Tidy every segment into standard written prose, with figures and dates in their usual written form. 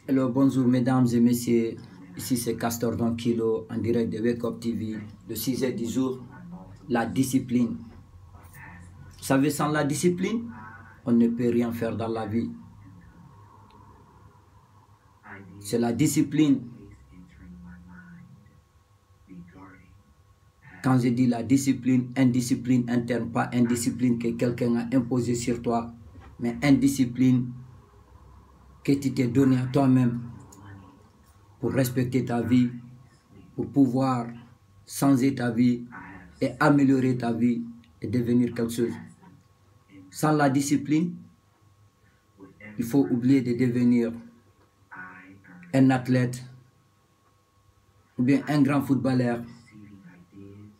Alors bonjour mesdames et messieurs, ici c'est Castor Don Kilo en direct de Wake Up TV de 6h du jour. La discipline. Vous savez, sans la discipline, on ne peut rien faire dans la vie. C'est la discipline. Quand je dis la discipline, indiscipline interne, pas indiscipline que quelqu'un a imposée sur toi, mais indiscipline que tu t'es donné à toi-même pour respecter ta vie, pour pouvoir changer ta vie et améliorer ta vie et devenir quelque chose. Sans la discipline, il faut oublier de devenir un athlète, ou bien un grand footballeur,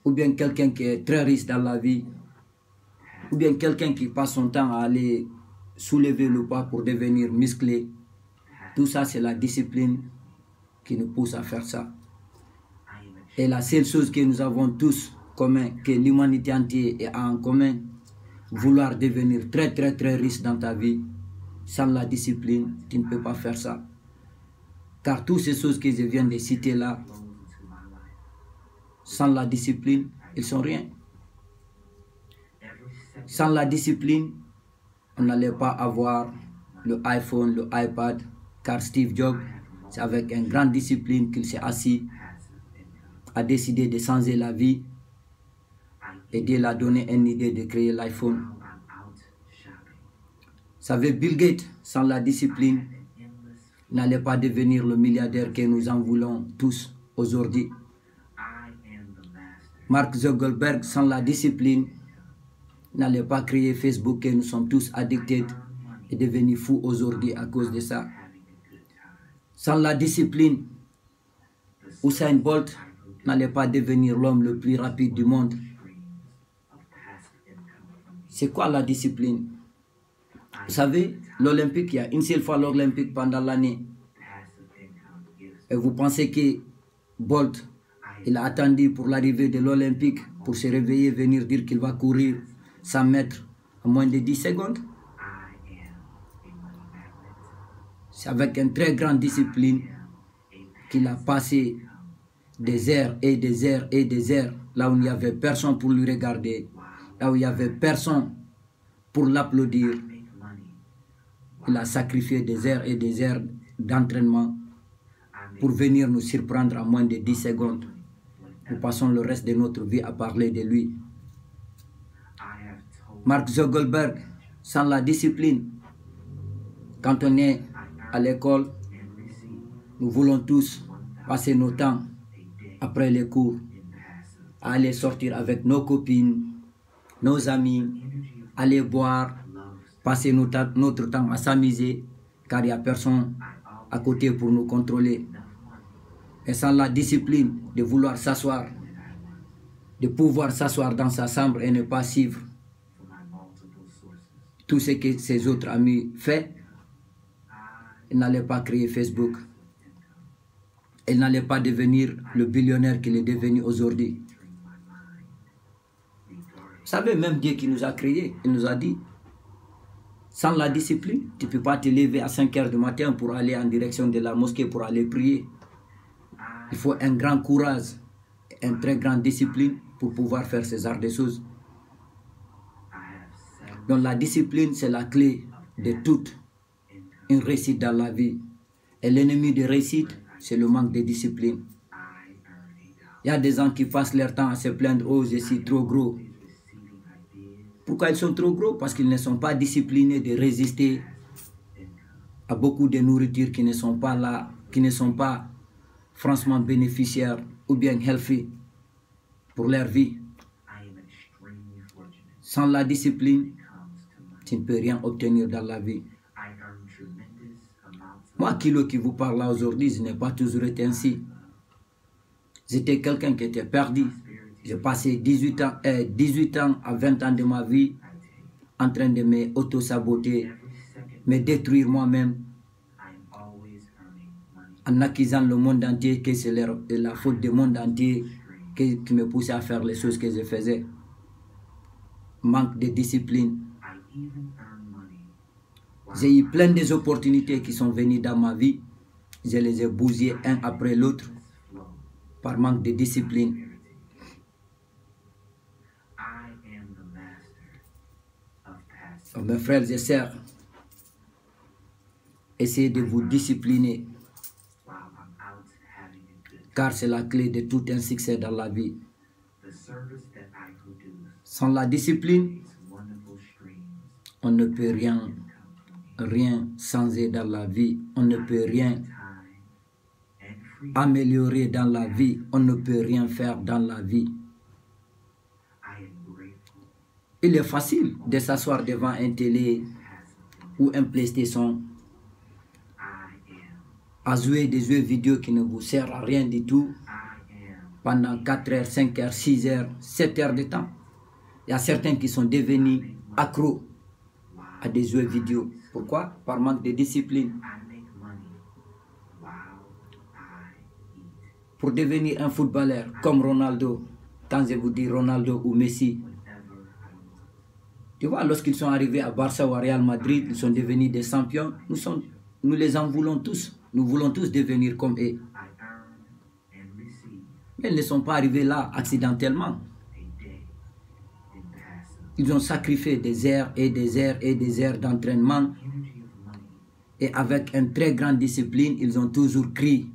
ou bien quelqu'un qui est très riche dans la vie, ou bien quelqu'un qui passe son temps à aller soulever le poids pour devenir musclé. Tout ça, c'est la discipline qui nous pousse à faire ça. Et la seule chose que nous avons tous commun, que l'humanité entière a en commun, vouloir devenir très riche dans ta vie, sans la discipline, tu ne peux pas faire ça. Car toutes ces choses que je viens de citer là, sans la discipline, ils sont rien. Sans la discipline, on n'allait pas avoir le iPhone, le iPad, car Steve Jobs, c'est avec une grande discipline qu'il s'est assis, a décidé de changer la vie et de la donner une idée de créer l'iPhone. Vous savez, Bill Gates, sans la discipline, n'allait pas devenir le milliardaire que nous en voulons tous aujourd'hui. Mark Zuckerberg, sans la discipline, n'allait pas créer Facebook que nous sommes tous addictés et devenus fous aujourd'hui à cause de ça. Sans la discipline, Usain Bolt n'allait pas devenir l'homme le plus rapide du monde. C'est quoi la discipline? Vous savez, l'Olympique, il y a une seule fois l'Olympique pendant l'année. Et vous pensez que Bolt, il a attendu pour l'arrivée de l'Olympique pour se réveiller, venir dire qu'il va courir 100 mètres en moins de 10 secondes? C'est avec une très grande discipline qu'il a passé des heures et des heures et des heures, là où il n'y avait personne pour lui regarder, là où il n'y avait personne pour l'applaudir. Il a sacrifié des heures et des heures d'entraînement pour venir nous surprendre en moins de 10 secondes. Nous passons le reste de notre vie à parler de lui. Mark Zuckerberg, sans la discipline, quand on est à l'école, nous voulons tous passer nos temps après les cours à aller sortir avec nos copines, nos amis, aller boire, passer notre temps à s'amuser, car il n'y a personne à côté pour nous contrôler. Et sans la discipline de vouloir s'asseoir, de pouvoir s'asseoir dans sa chambre et ne pas suivre tout ce que ses autres amis font, il n'allait pas créer Facebook. Il n'allait pas devenir le billionnaire qu'il est devenu aujourd'hui. Vous savez, même Dieu qui nous a créés, il nous a dit, sans la discipline, tu ne peux pas te lever à 5 h du matin pour aller en direction de la mosquée pour aller prier. Il faut un grand courage, une très grande discipline pour pouvoir faire ce genre de choses. Donc la discipline, c'est la clé de toute une réussite dans la vie. Et l'ennemi de réussite, c'est le manque de discipline. Il y a des gens qui passent leur temps à se plaindre, oh je suis trop gros. Pourquoi ils sont trop gros? Parce qu'ils ne sont pas disciplinés de résister à beaucoup de nourritures qui ne sont pas là, qui ne sont pas franchement bénéficiaires ou bien healthy pour leur vie. Sans la discipline, tu ne peux rien obtenir dans la vie. Moi, Kilo qui vous parle là aujourd'hui, je n'ai pas toujours été ainsi. J'étais quelqu'un qui était perdu. J'ai passé 18 ans à 20 ans de ma vie en train de me auto-saboter, me détruire moi-même, en accusant le monde entier que c'est la faute du monde entier qui me poussait à faire les choses que je faisais. Manque de discipline. J'ai eu plein des opportunités qui sont venues dans ma vie. Je les ai bousillées un après l'autre par manque de discipline. Donc, mes frères et sœurs, essayez de vous discipliner, car c'est la clé de tout un succès dans la vie. Sans la discipline, on ne peut rien changer dans la vie. On ne peut rien améliorer dans la vie. On ne peut rien faire dans la vie. Il est facile de s'asseoir devant un télé ou un PlayStation à jouer des jeux vidéo qui ne vous servent à rien du tout pendant 4 heures, 5 heures, 6 heures, 7 heures de temps. Il y a certains qui sont devenus accros à des jeux vidéo. Pourquoi? Par manque de discipline. Pour devenir un footballeur comme Ronaldo, quand je vous dis Ronaldo ou Messi, tu vois, lorsqu'ils sont arrivés à Barça ou à Real Madrid, ils sont devenus des champions. Nous les en voulons tous. Nous voulons tous devenir comme eux. Mais ils ne sont pas arrivés là accidentellement. Ils ont sacrifié des heures et des heures et des heures d'entraînement. Et avec une très grande discipline, ils ont toujours cru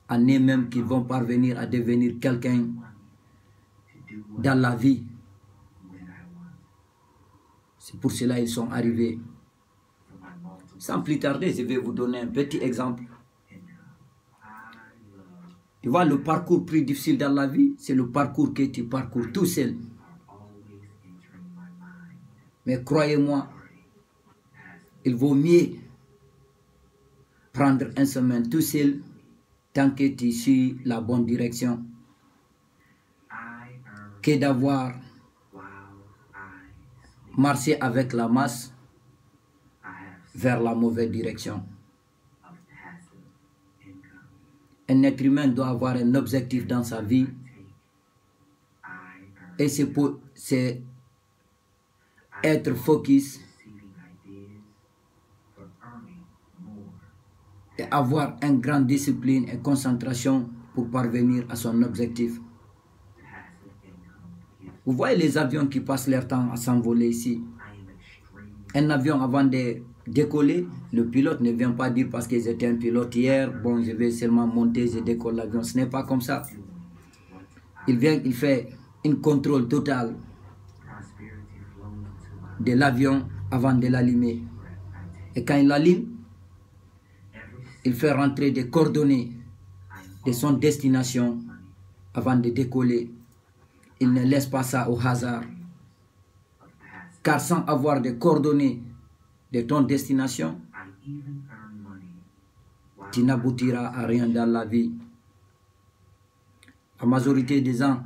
en eux-mêmes qu'ils vont parvenir à devenir quelqu'un dans la vie. C'est pour cela qu'ils sont arrivés. Sans plus tarder, je vais vous donner un petit exemple. Tu vois, le parcours plus difficile dans la vie, c'est le parcours que tu parcours tout seul. Mais croyez-moi, il vaut mieux prendre un chemin tout seul tant que tu suis la bonne direction que d'avoir marché avec la masse vers la mauvaise direction. Un être humain doit avoir un objectif dans sa vie et c'est être focus et avoir une grande discipline et concentration pour parvenir à son objectif. Vous voyez les avions qui passent leur temps à s'envoler ici. Un avion avant de décoller, le pilote ne vient pas dire parce que j'étais un pilote hier, bon je vais seulement monter, je décolle l'avion. Ce n'est pas comme ça. Il vient, il fait un contrôle total de l'avion avant de l'allumer. Et quand il l'allume, il fait rentrer des coordonnées de son destination avant de décoller. Il ne laisse pas ça au hasard. Car sans avoir des coordonnées de ton destination, tu n'aboutiras à rien dans la vie. La majorité des gens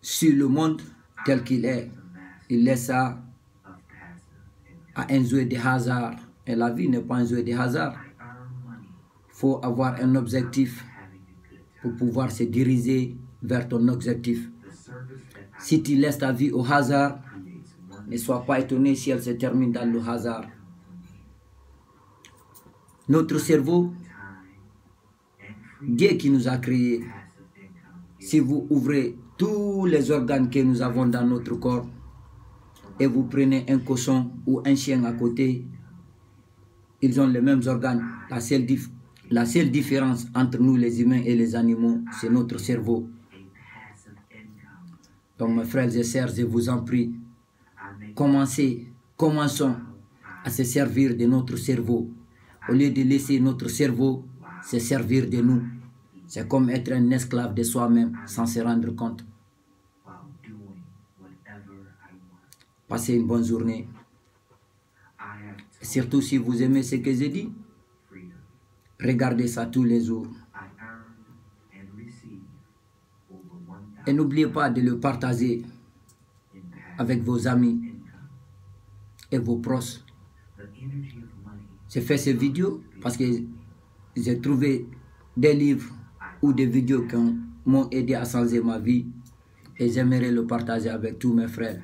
sur le monde tel qu'il est, il laisse ça à un jeu de hasard. Et la vie n'est pas un jeu de hasard. Il faut avoir un objectif pour pouvoir se diriger vers ton objectif. Si tu laisses ta vie au hasard, ne sois pas étonné si elle se termine dans le hasard. Notre cerveau, Dieu qui nous a créés, si vous ouvrez tous les organes que nous avons dans notre corps et vous prenez un cochon ou un chien à côté, ils ont les mêmes organes. La seule différence entre nous les humains et les animaux, c'est notre cerveau. Donc mes frères et sœurs, je vous en prie, commençons à se servir de notre cerveau. Au lieu de laisser notre cerveau se servir de nous. C'est comme être un esclave de soi-même sans se rendre compte. Passez une bonne journée. Et surtout si vous aimez ce que j'ai dit, regardez ça tous les jours. Et n'oubliez pas de le partager avec vos amis et vos proches. J'ai fait ces vidéos parce que j'ai trouvé des livres ou des vidéos qui m'ont aidé à changer ma vie et j'aimerais le partager avec tous mes frères.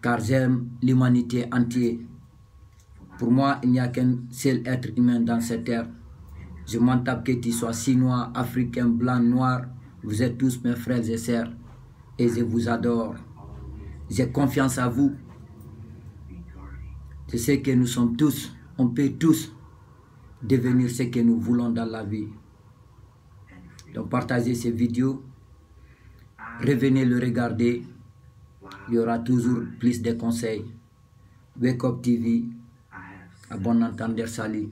car j'aime l'humanité entière. Pour moi, il n'y a qu'un seul être humain dans cette terre. Je m'en tape que tu sois chinois, africain, blanc, noir. Vous êtes tous mes frères et sœurs et je vous adore. J'ai confiance à vous. Je sais que nous sommes tous, on peut tous devenir ce que nous voulons dans la vie. Donc partagez ces vidéos, revenez le regarder. Il y aura toujours plus de conseils. Wake Up TV, à bon entendeur, salut.